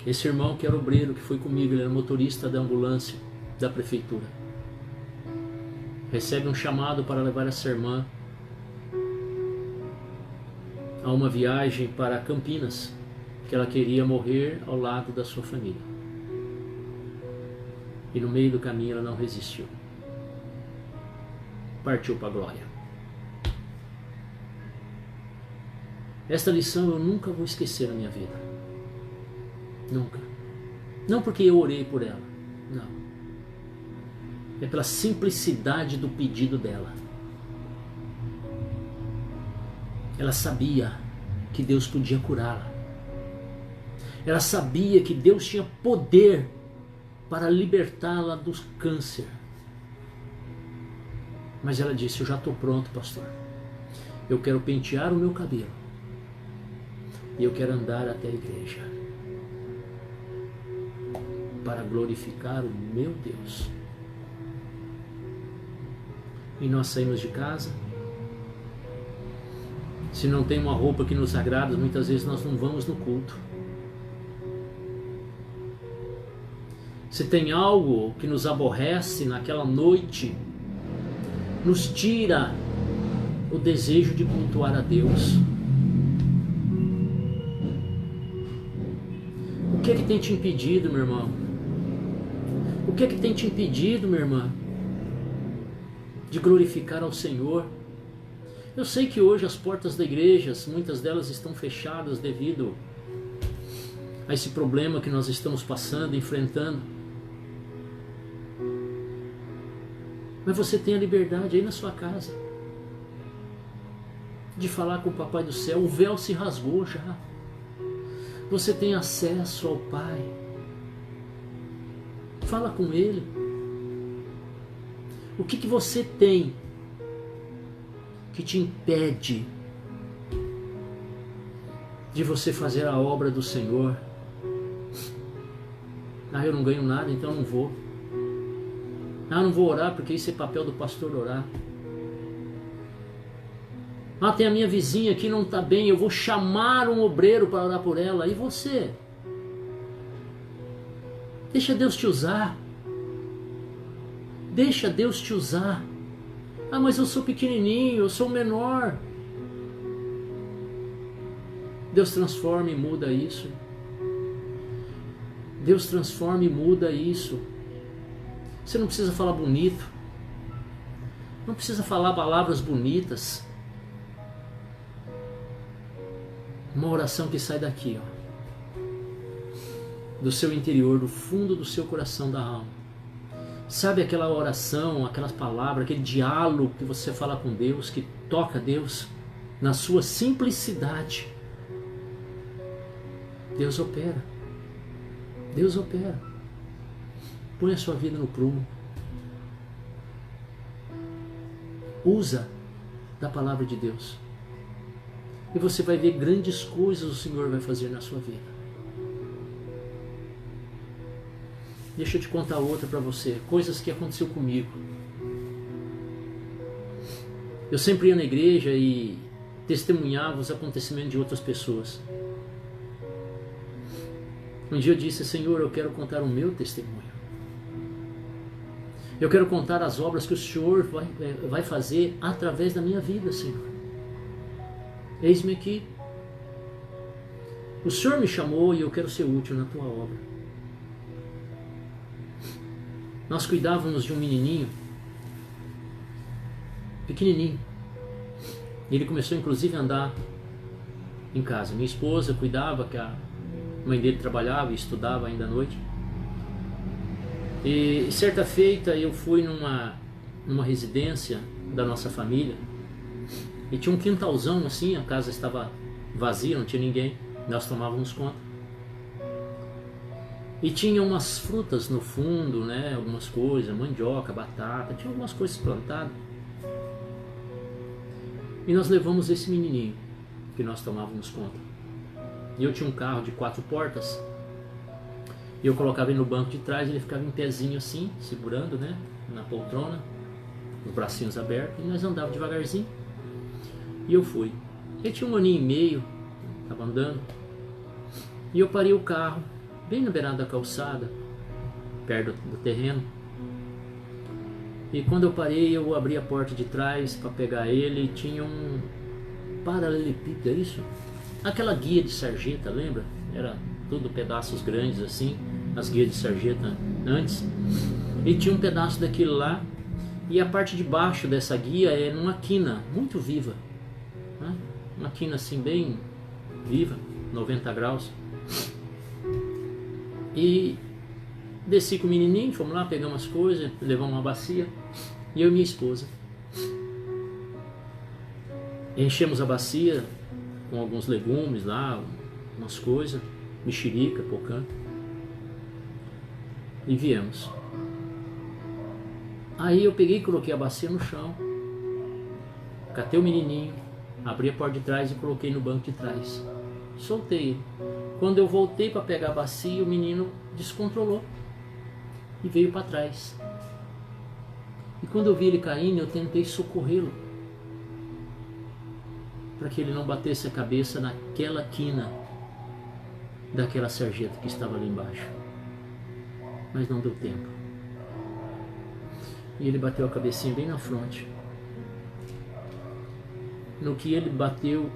esse irmão que era obreiro, que foi comigo, ele era motorista da ambulância da prefeitura, recebe um chamado para levar essa irmã a uma viagem para Campinas, que ela queria morrer ao lado da sua família. E no meio do caminho ela não resistiu. Partiu para a glória. Esta lição eu nunca vou esquecer na minha vida. Nunca. Não porque eu orei por ela. Não. É pela simplicidade do pedido dela. Ela sabia que Deus podia curá-la. Ela sabia que Deus tinha poder para libertá-la do câncer. Mas ela disse: eu já estou pronto, pastor. Eu quero pentear o meu cabelo. E eu quero andar até a igreja. para glorificar o meu Deus. E nós saímos de casa. Se não tem uma roupa que nos agrada, muitas vezes nós não vamos no culto. Se tem algo que nos aborrece naquela noite, nos tira o desejo de cultuar a Deus. O que é que tem te impedido, meu irmão? O que é que tem te impedido, minha irmã, de glorificar ao Senhor? Eu sei que hoje as portas da igreja, muitas delas estão fechadas devido a esse problema que nós estamos passando, enfrentando. Mas você tem a liberdade aí na sua casa de falar com o Papai do Céu. O véu se rasgou já. Você tem acesso ao Pai. Fala com Ele. O que você tem que te impede de você fazer a obra do Senhor? Ah, eu não ganho nada, então não vou. Ah, não vou orar porque isso é papel do pastor orar. Ah, tem a minha vizinha que não está bem, eu vou chamar um obreiro para orar por ela. E você? Deixa Deus te usar. Deixa Deus te usar. Ah, mas eu sou pequenininho, eu sou menor. Deus transforma e muda isso. Deus transforma e muda isso. Você não precisa falar bonito. Não precisa falar palavras bonitas. Uma oração que sai daqui, ó, do seu interior, do fundo do seu coração, da alma. Sabe aquela oração, aquelas palavras, aquele diálogo que você fala com Deus, que toca Deus na sua simplicidade? Deus opera. Deus opera. Põe a sua vida no prumo. Usa da palavra de Deus. E você vai ver grandes coisas o Senhor vai fazer na sua vida. Deixa eu te contar outra para você. Coisas que aconteceu comigo. Eu sempre ia na igreja e testemunhava os acontecimentos de outras pessoas. Um dia eu disse: Senhor, eu quero contar o meu testemunho. Eu quero contar as obras que o Senhor vai fazer através da minha vida, Senhor. Eis-me aqui. O Senhor me chamou e eu quero ser útil na tua obra. Nós cuidávamos de um menininho, pequenininho. Ele começou inclusive a andar em casa. Minha esposa cuidava, que a mãe dele trabalhava e estudava ainda à noite. E certa feita eu fui numa residência da nossa família. E tinha um quintalzão assim, a casa estava vazia, não tinha ninguém. Nós tomávamos conta. E tinha umas frutas no fundo, né? Algumas coisas, mandioca, batata, tinha algumas coisas plantadas. E nós levamos esse menininho, que nós tomávamos conta. E eu tinha um carro de 4 portas. E eu colocava ele no banco de trás, ele ficava em pezinho assim, segurando, né? Na poltrona, os bracinhos abertos. E nós andávamos devagarzinho. E eu fui. Ele tinha 1 aninho e meio, estava andando. E eu parei o carro, bem na beirada da calçada, perto do terreno. E quando eu parei, eu abri a porta de trás para pegar ele. E tinha um paralelepípedo, é isso? Aquela guia de sarjeta, lembra? Era tudo pedaços grandes assim, as guias de sarjeta antes. E tinha um pedaço daquilo lá. E a parte de baixo dessa guia é numa quina muito viva. Uma quina assim bem viva, 90 graus. E desci com o menininho, fomos lá, pegamos as coisas, levamos uma bacia, e eu e minha esposa. Enchemos a bacia com alguns legumes lá, umas coisas, mexerica, pocã, e viemos. Aí eu peguei e coloquei a bacia no chão, catei o menininho, abri a porta de trás e coloquei no banco de trás. Soltei ele. Quando eu voltei para pegar a bacia, o menino descontrolou. e veio para trás. E quando eu vi ele caindo, eu tentei socorrê-lo, para que ele não batesse a cabeça naquela quina daquela sarjeta que estava ali embaixo. Mas não deu tempo. E ele bateu a cabecinha bem na fronte. No que ele bateu,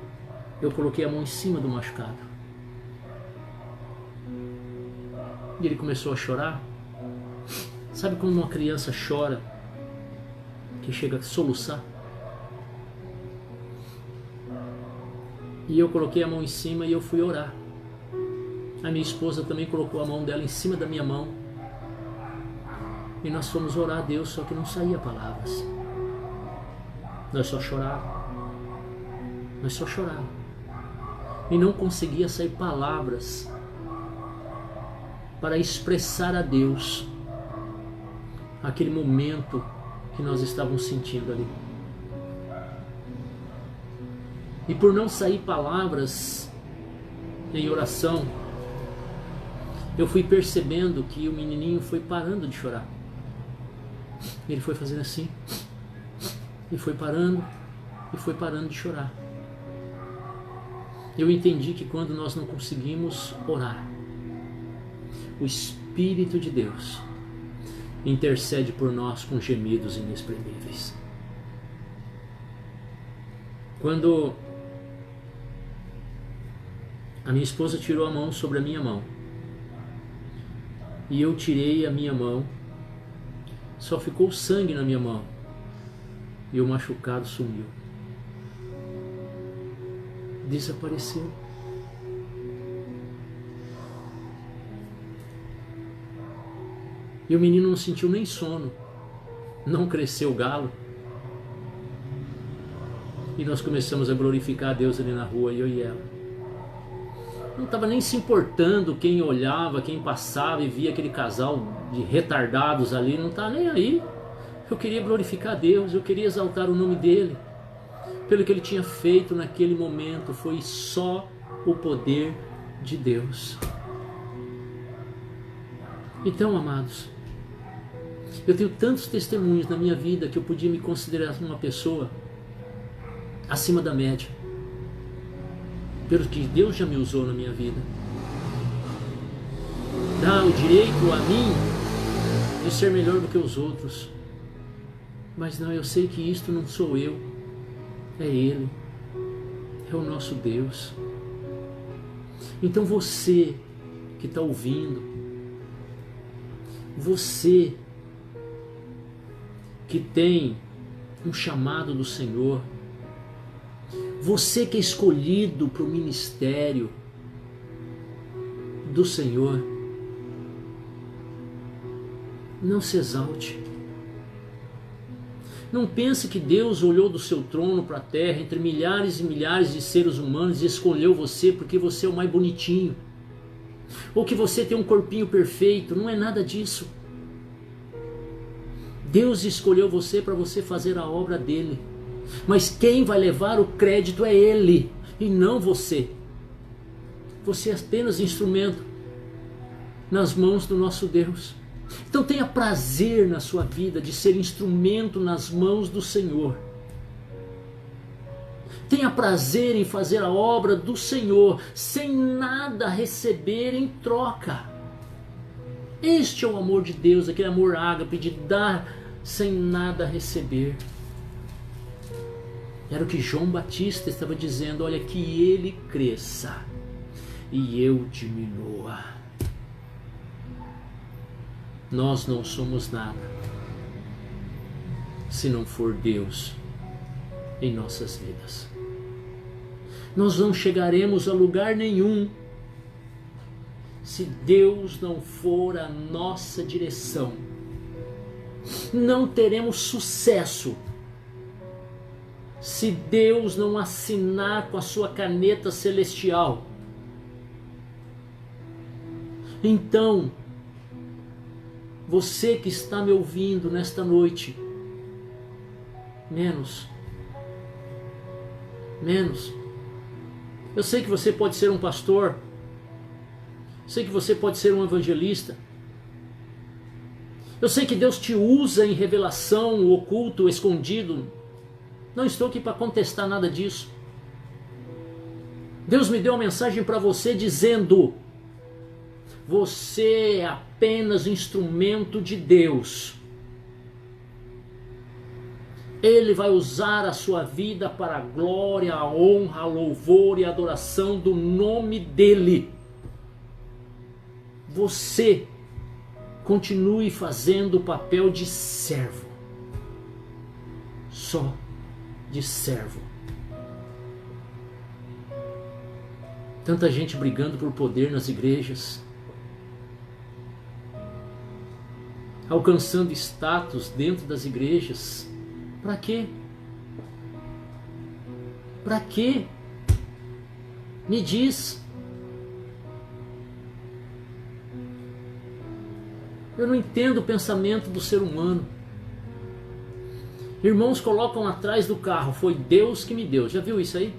eu coloquei a mão em cima do machucado. E ele começou a chorar. Sabe quando uma criança chora, que chega a soluçar? E eu coloquei a mão em cima e eu fui orar. A minha esposa também colocou a mão dela em cima da minha mão. E nós fomos orar a Deus, só que não saía palavras. Nós só chorávamos. Nós só chorávamos. E não conseguia sair palavras para expressar a Deus aquele momento que nós estávamos sentindo ali. E por não sair palavras em oração, eu fui percebendo que o menininho foi parando de chorar. Ele foi fazendo assim, e foi parando de chorar. Eu entendi que quando nós não conseguimos orar, o Espírito de Deus intercede por nós com gemidos inexprimíveis. Quando a minha esposa tirou a mão sobre a minha mão e eu tirei a minha mão, só ficou sangue na minha mão e o machucado sumiu. Desapareceu. E o menino não sentiu nem sono, não cresceu o galo. E nós começamos a glorificar a Deus ali na rua, eu e ela. Não estava nem se importando quem olhava, quem passava e via aquele casal de retardados ali, não estava nem aí. Eu queria glorificar a Deus, eu queria exaltar o nome dele. Pelo que ele tinha feito naquele momento, foi só o poder de Deus. Então, amados, eu tenho tantos testemunhos na minha vida que eu podia me considerar uma pessoa acima da média, pelo que Deus já me usou na minha vida. Dá o direito a mim de ser melhor do que os outros. Mas não, eu sei que isto não sou eu, é Ele, é o nosso Deus. Então você que está ouvindo, você que tem um chamado do Senhor, você que é escolhido para o ministério do Senhor, não se exalte. Não pense que Deus olhou do seu trono para a terra entre milhares e milhares de seres humanos e escolheu você porque você é o mais bonitinho, ou que você tem um corpinho perfeito. Não é nada disso. Deus escolheu você para você fazer a obra dele. Mas quem vai levar o crédito é Ele e não você. Você é apenas instrumento nas mãos do nosso Deus. Então tenha prazer na sua vida de ser instrumento nas mãos do Senhor. Tenha prazer em fazer a obra do Senhor sem nada receber em troca. Este é o amor de Deus, aquele amor ágape de dar sem nada receber. Era o que João Batista estava dizendo: olha, que ele cresça e eu diminua. Nós não somos nada se não for Deus em nossas vidas. Nós não chegaremos a lugar nenhum se Deus não for a nossa direção. Não teremos sucesso se Deus não assinar com a sua caneta celestial. Então, você que está me ouvindo nesta noite, menos. Eu sei que você pode ser um pastor, sei que você pode ser um evangelista, Eu sei que Deus te usa em revelação, o oculto, o escondido. Não estou aqui para contestar nada disso. Deus me deu uma mensagem para você dizendo: você é apenas instrumento de Deus. Ele vai usar a sua vida para a glória, a honra, a louvor e a adoração do nome dEle. Você continue fazendo o papel de servo. Só de servo. Tanta gente brigando por poder nas igrejas, alcançando status dentro das igrejas. Para quê? Para quê? Me diz. Eu não entendo o pensamento do ser humano. Irmãos colocam atrás do carro: foi Deus que me deu. Já viu isso aí?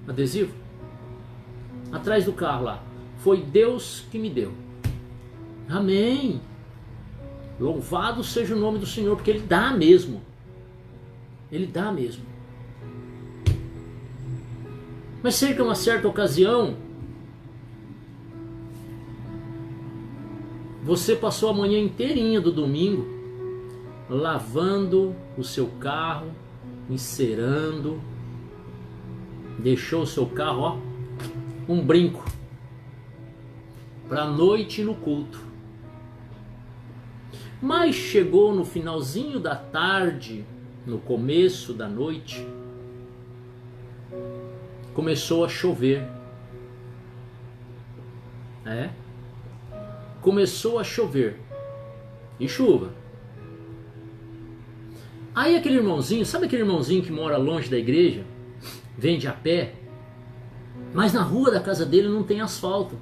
Adesivo? Atrás do carro lá: foi Deus que me deu. Amém. Louvado seja o nome do Senhor, porque Ele dá mesmo. Ele dá mesmo. Mas chega a uma certa ocasião, você passou a manhã inteirinha do domingo lavando o seu carro, encerando, deixou o seu carro, ó, um brinco para a noite no culto. Mas chegou no finalzinho da tarde, no começo da noite, começou a chover. Começou a chover. E chuva. Aí aquele irmãozinho, sabe aquele irmãozinho que mora longe da igreja? Vende a pé, mas na rua da casa dele não tem asfalto.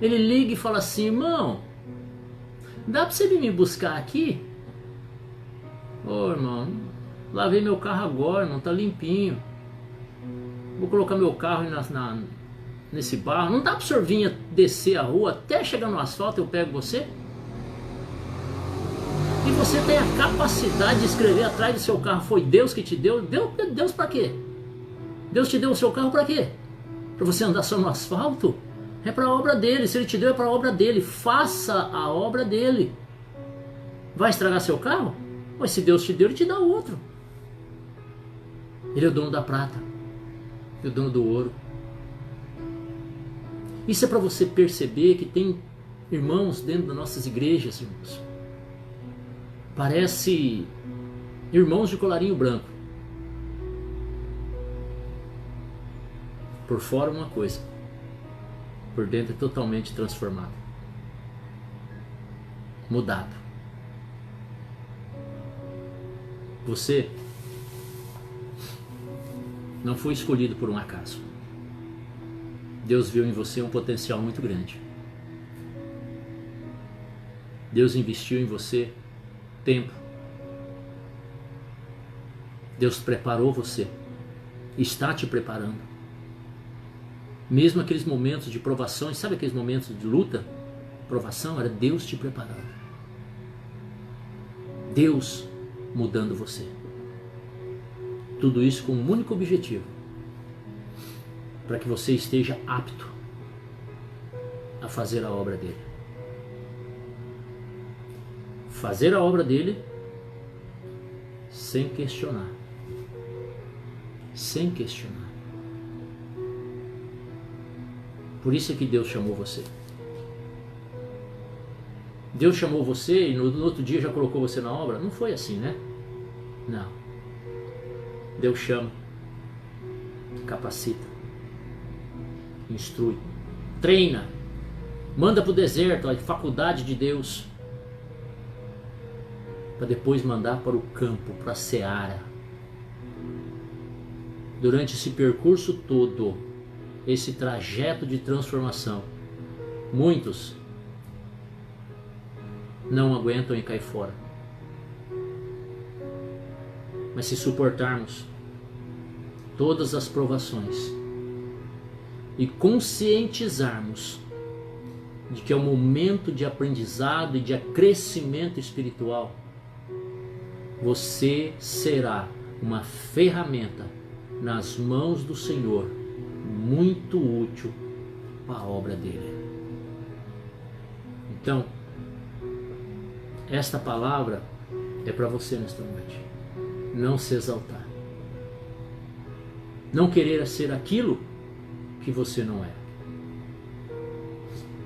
Ele liga e fala assim: irmão, dá pra você vir me buscar aqui? Ô irmão, lavei meu carro agora, não tá limpinho. Vou colocar meu carro nesse barro. Não dá pra o senhor vir descer a rua até chegar no asfalto, eu pego você? E você tem a capacidade de escrever atrás do seu carro: foi Deus que te deu? Deus pra quê? Deus te deu o seu carro pra quê? Pra você andar só no asfalto? É pra obra dele. Se ele te deu, é pra obra dele. Faça a obra dele. Vai estragar seu carro? Mas se Deus te deu, ele te dá outro. Ele é o dono da prata, é o dono do ouro. Isso é para você perceber que tem irmãos dentro das nossas igrejas, irmãos. Parece irmãos de colarinho branco. Por fora uma coisa, por dentro é totalmente transformado, mudado. Você não foi escolhido por um acaso. Deus viu em você um potencial muito grande. Deus investiu em você tempo. Deus preparou você. Está te preparando. Mesmo aqueles momentos de provações, sabe aqueles momentos de luta? Provação, era Deus te preparando. Deus mudando você. Tudo isso com um único objetivo: para que você esteja apto a fazer a obra dele. Fazer a obra dele sem questionar. Sem questionar. Por isso é que Deus chamou você. Deus chamou você e no outro dia já colocou você na obra? Não foi assim, né? Não. Deus chama, capacita, instrui, treina, manda para o deserto, a faculdade de Deus, para depois mandar para o campo, para a seara. Durante esse percurso todo, esse trajeto de transformação, muitos não aguentam e caem fora. Mas se suportarmos todas as provações e conscientizarmos de que é um momento de aprendizado e de crescimento espiritual, você será uma ferramenta nas mãos do Senhor, muito útil para a obra dele. Então, esta palavra é para você nesta noite. Não se exaltar. Não querer ser aquilo que você não é.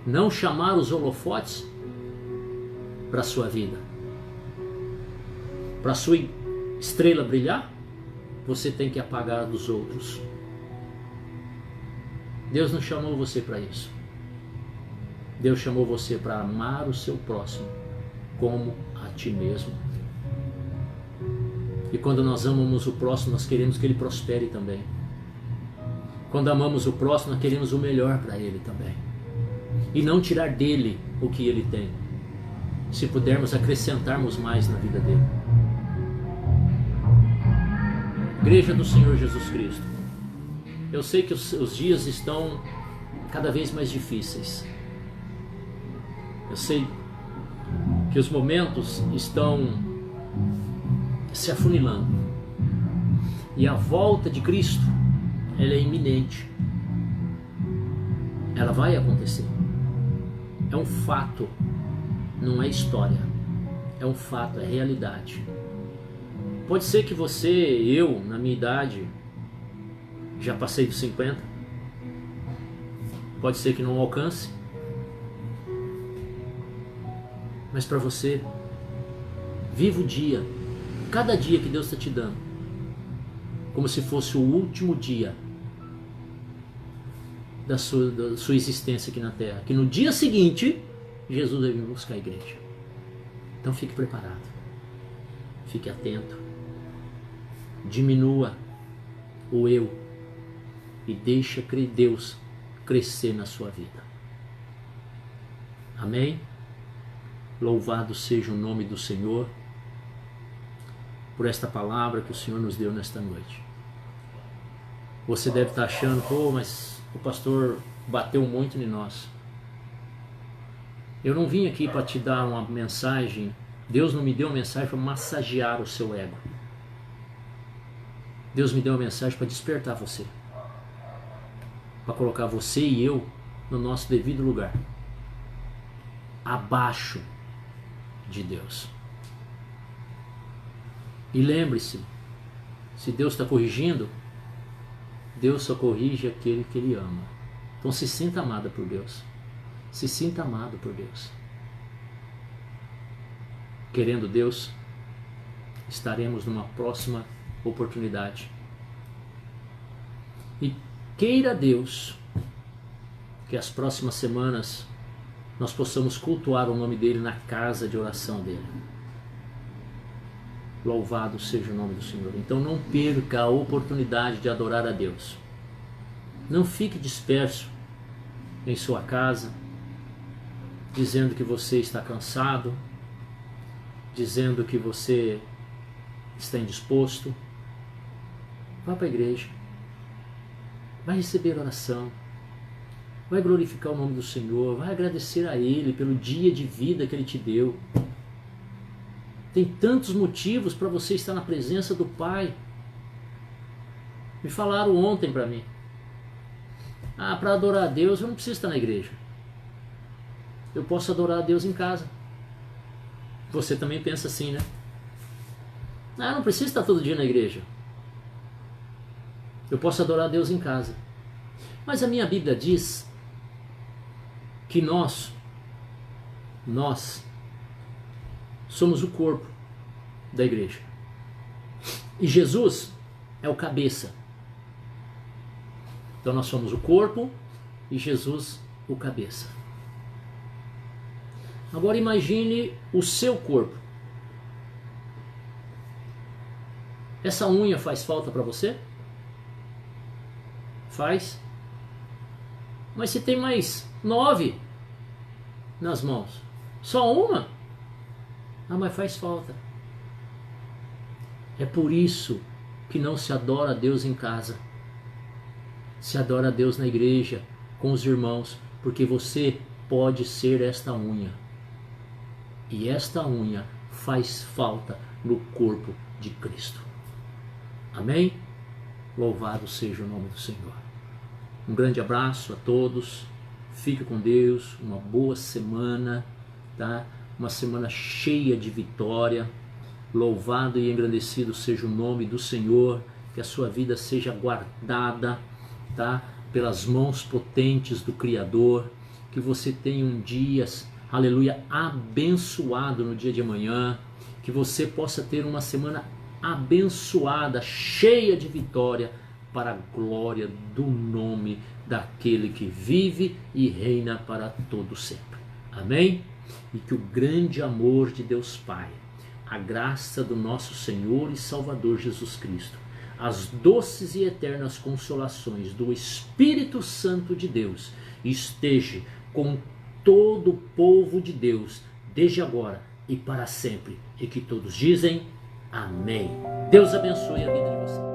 Não chamar os holofotes para a sua vida. Para a sua estrela brilhar, você tem que apagar a dos outros. Deus não chamou você para isso. Deus chamou você para amar o seu próximo como a ti mesmo. E quando nós amamos o próximo, nós queremos que ele prospere também. Quando amamos o próximo, nós queremos o melhor para ele também. E não tirar dele o que ele tem. Se pudermos acrescentarmos mais na vida dele. Igreja do Senhor Jesus Cristo, eu sei que os dias estão cada vez mais difíceis. Eu sei que os momentos estão se afunilando. E a volta de Cristo, ela é iminente. Ela vai acontecer. É um fato, não é história. É um fato, é realidade. Pode ser que você, eu, na minha idade, já passei dos 50. Pode ser que não alcance. Mas para você, viva o dia, cada dia que Deus está te dando, como se fosse o último dia da sua existência aqui na Terra. Que no dia seguinte, Jesus vai vir buscar a igreja. Então fique preparado. Fique atento. Diminua o eu e deixa Deus crescer na sua vida. Amém? Louvado seja o nome do Senhor por esta palavra que o Senhor nos deu nesta noite. Você deve estar achando, pô, mas o pastor bateu muito em nós. Eu não vim aqui para te dar uma mensagem, Deus não me deu uma mensagem para massagear o seu ego. Deus me deu uma mensagem para despertar você. Para colocar você e eu no nosso devido lugar. Abaixo de Deus. E lembre-se, se Deus está corrigindo, Deus só corrige aquele que Ele ama. Então se sinta amada por Deus. Se sinta amado por Deus. Querendo Deus, estaremos numa próxima oportunidade. E queira Deus que as próximas semanas nós possamos cultuar o nome dele na casa de oração dele. Louvado seja o nome do Senhor. Então não perca a oportunidade de adorar a Deus. Não fique disperso em sua casa, dizendo que você está cansado, dizendo que você está indisposto. Vá para a igreja. Vai receber oração. Vai glorificar o nome do Senhor. Vai agradecer a Ele pelo dia de vida que Ele te deu. Tem tantos motivos para você estar na presença do Pai. Me falaram ontem para mim. Para adorar a Deus eu não preciso estar na igreja. Eu posso adorar a Deus em casa. Você também pensa assim, né? Não preciso estar todo dia na igreja. Eu posso adorar a Deus em casa. Mas a minha Bíblia diz que nós somos o corpo da igreja. E Jesus é o cabeça. Então nós somos o corpo e Jesus o cabeça. Agora imagine o seu corpo. Essa unha faz falta para você? Faz. Mas se tem mais 9 nas mãos, só uma? Mas faz falta. É por isso que não se adora a Deus em casa. Se adora a Deus na igreja, com os irmãos, porque você pode ser esta unha. E esta unha faz falta no corpo de Cristo. Amém? Louvado seja o nome do Senhor. Um grande abraço a todos. Fique com Deus. Uma boa semana, tá? Uma semana cheia de vitória. Louvado e engrandecido seja o nome do Senhor. Que a sua vida seja guardada, tá? Pelas mãos potentes do Criador. Que você tenha um dia, aleluia, abençoado no dia de amanhã. Que você possa ter uma semana abençoada, cheia de vitória, para a glória do nome daquele que vive e reina para todo sempre. Amém? E que o grande amor de Deus Pai, a graça do nosso Senhor e Salvador Jesus Cristo, as doces e eternas consolações do Espírito Santo de Deus esteja com todo o povo de Deus, desde agora e para sempre. E que todos dizem amém. Deus abençoe a vida de vocês.